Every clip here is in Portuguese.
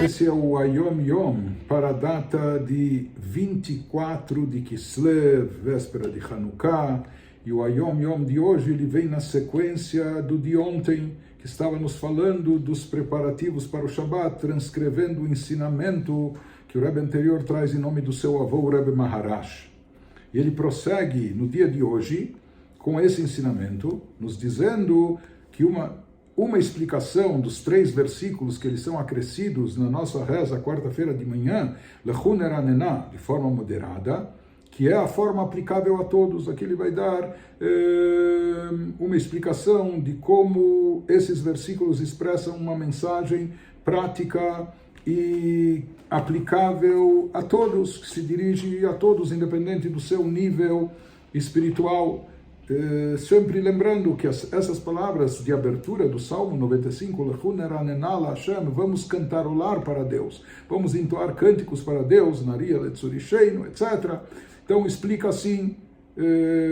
Esse é o Ayom Yom para a data de 24 de Kislev, véspera de Hanukkah. E o Ayom Yom de hoje ele vem na sequência do de ontem, que estava nos falando dos preparativos para o Shabbat, transcrevendo o ensinamento que o Rebbe anterior traz em nome do seu avô, o Rebbe Maharash. E ele prossegue no dia de hoje com esse ensinamento, nos dizendo que uma explicação dos 3 versículos que eles são acrescidos na nossa reza quarta-feira de manhã, Lechun Eranenah, de forma moderada, que é a forma aplicável a todos. Aqui ele vai dar uma explicação de como esses versículos expressam uma mensagem prática e aplicável a todos, que se dirige a todos, independente do seu nível espiritual. Sempre lembrando que essas palavras de abertura do Salmo 95, Lechun Eranenah LaHashem, vamos cantarolar para Deus, vamos entoar cânticos para Deus, Naria Letzurishenu, etc. Então explica assim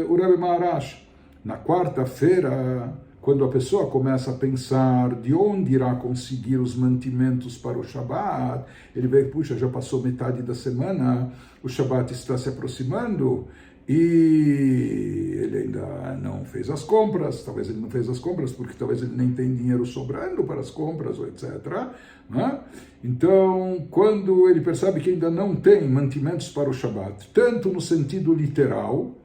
o Rebbe Maharash. Na quarta-feira, quando a pessoa começa a pensar de onde irá conseguir os mantimentos para o Shabbat, ele vê que, puxa, já passou metade da semana, o Shabbat está se aproximando, e ele ainda não fez as compras. Talvez ele não fez as compras porque talvez ele nem tem dinheiro sobrando para as compras, ou etc. Né? Então, quando ele percebe que ainda não tem mantimentos para o Shabbat, tanto no sentido literal,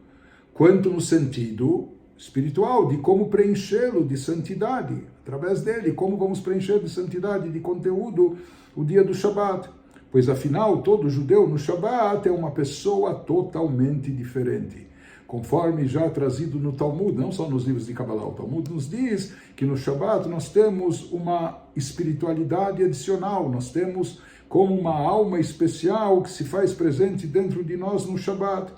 quanto no sentido espiritual, de como preenchê-lo de santidade, através dele, como vamos preencher de santidade, de conteúdo, o dia do Shabbat. Pois afinal, todo judeu no Shabbat é uma pessoa totalmente diferente. Conforme já trazido no Talmud, não só nos livros de Kabbalah, o Talmud nos diz que no Shabbat nós temos uma espiritualidade adicional, nós temos como uma alma especial que se faz presente dentro de nós no Shabbat.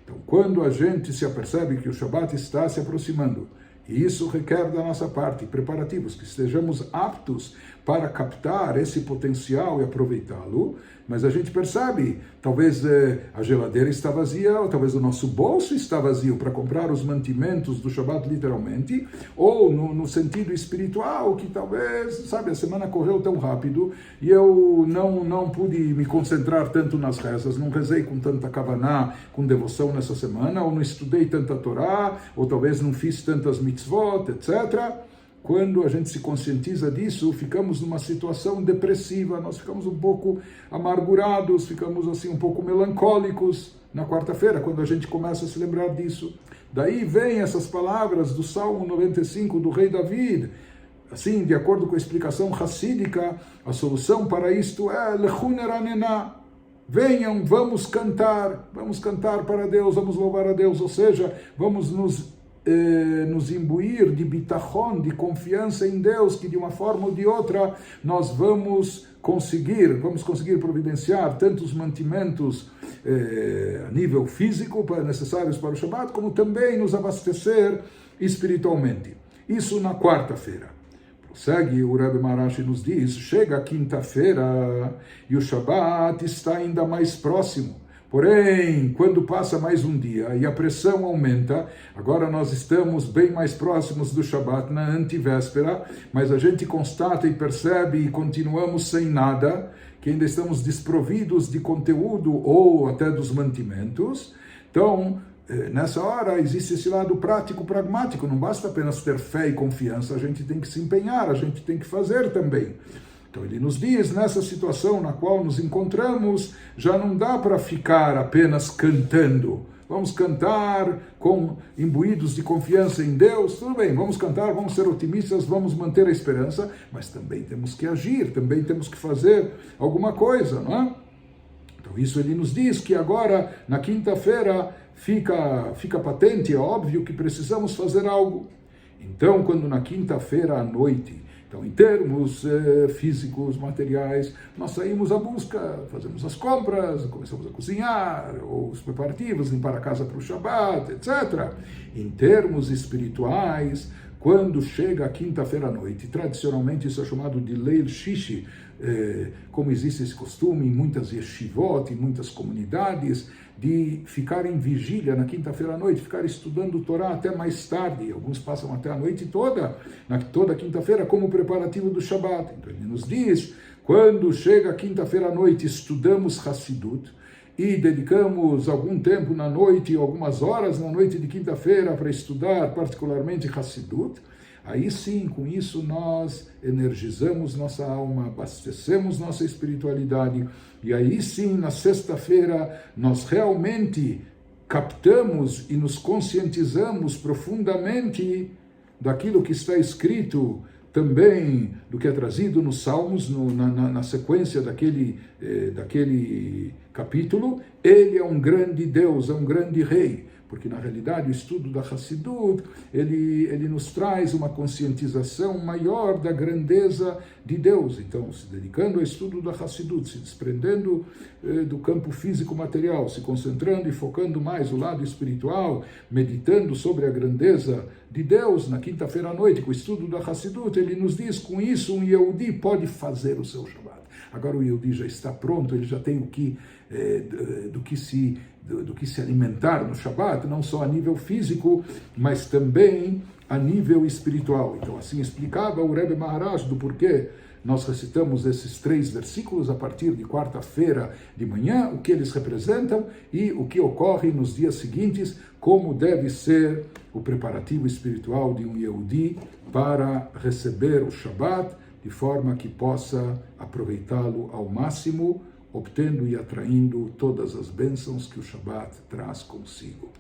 Então, quando a gente se apercebe que o Shabbat está se aproximando, e isso requer da nossa parte preparativos, que estejamos aptos para captar esse potencial e aproveitá-lo, mas a gente percebe, talvez a geladeira está vazia, ou talvez o nosso bolso está vazio para comprar os mantimentos do Shabbat literalmente, ou no sentido espiritual, que talvez, sabe, a semana correu tão rápido e eu não pude me concentrar tanto nas rezas, não rezei com tanta kavaná, com devoção nessa semana, ou não estudei tanta Torá, ou talvez não fiz tantas mitzvot, etc. Quando a gente se conscientiza disso, ficamos numa situação depressiva, nós ficamos um pouco amargurados, ficamos assim um pouco melancólicos na quarta-feira, quando a gente começa a se lembrar disso. Daí vem essas palavras do Salmo 95 do rei David. Assim, de acordo com a explicação hassídica, a solução para isto é Lechun Eranenah. Venham, vamos cantar para Deus, vamos louvar a Deus, ou seja, vamos nos imbuir de bitachon, de confiança em Deus, que de uma forma ou de outra nós vamos conseguir providenciar tantos mantimentos a nível físico necessários para o Shabbat, como também nos abastecer espiritualmente. Isso na quarta-feira. Prossegue o Rebbe Maharash nos diz, chega a quinta-feira e o Shabbat está ainda mais próximo. Porém, quando passa mais um dia e a pressão aumenta, agora nós estamos bem mais próximos do Shabbat, na antivéspera, mas a gente constata e percebe e continuamos sem nada, que ainda estamos desprovidos de conteúdo ou até dos mantimentos. Então, nessa hora existe esse lado prático, pragmático, não basta apenas ter fé e confiança, a gente tem que se empenhar, a gente tem que fazer também. Então ele nos diz, nessa situação na qual nos encontramos, já não dá para ficar apenas cantando. Vamos cantar imbuídos de confiança em Deus, tudo bem, vamos cantar, vamos ser otimistas, vamos manter a esperança, mas também temos que agir, também temos que fazer alguma coisa, não é? Então isso ele nos diz que agora, na quinta-feira, fica patente, é óbvio que precisamos fazer algo. Então, quando na quinta-feira à noite, então, em termos físicos, materiais, nós saímos à busca, fazemos as compras, começamos a cozinhar, ou os preparativos, limpar a casa para o Shabbat, etc. Em termos espirituais, quando chega a quinta-feira à noite. Tradicionalmente isso é chamado de Leil Shishi, como existe esse costume em muitas yeshivot, em muitas comunidades, de ficar em vigília na quinta-feira à noite, ficar estudando o Torá até mais tarde. Alguns passam até a noite toda, toda quinta-feira, como preparativo do Shabat. Então ele nos diz, quando chega a quinta-feira à noite, estudamos Hassidut, e dedicamos algum tempo na noite, algumas horas na noite de quinta-feira para estudar particularmente Hassidut, aí sim, com isso nós energizamos nossa alma, abastecemos nossa espiritualidade, e aí sim, na sexta-feira, nós realmente captamos e nos conscientizamos profundamente daquilo que está escrito também, do que é trazido nos Salmos, na sequência daquele capítulo. Ele é um grande Deus, é um grande Rei, porque na realidade o estudo da Hassidut, ele nos traz uma conscientização maior da grandeza de Deus. Então, se dedicando ao estudo da Hassidut, se desprendendo do campo físico-material, se concentrando e focando mais o lado espiritual, meditando sobre a grandeza de Deus, na quinta-feira à noite, com o estudo da Hassidut, ele nos diz, com isso um Yehudi pode fazer o seu Shabbat. Agora o Yehudi já está pronto, ele já tem do que se alimentar no Shabat, não só a nível físico, mas também a nível espiritual. Então, assim explicava o Rebbe Maharaj do porquê nós recitamos esses 3 versículos a partir de quarta-feira de manhã, o que eles representam e o que ocorre nos dias seguintes, como deve ser o preparativo espiritual de um Yehudi para receber o Shabat, de forma que possa aproveitá-lo ao máximo, obtendo e atraindo todas as bênçãos que o Shabat traz consigo.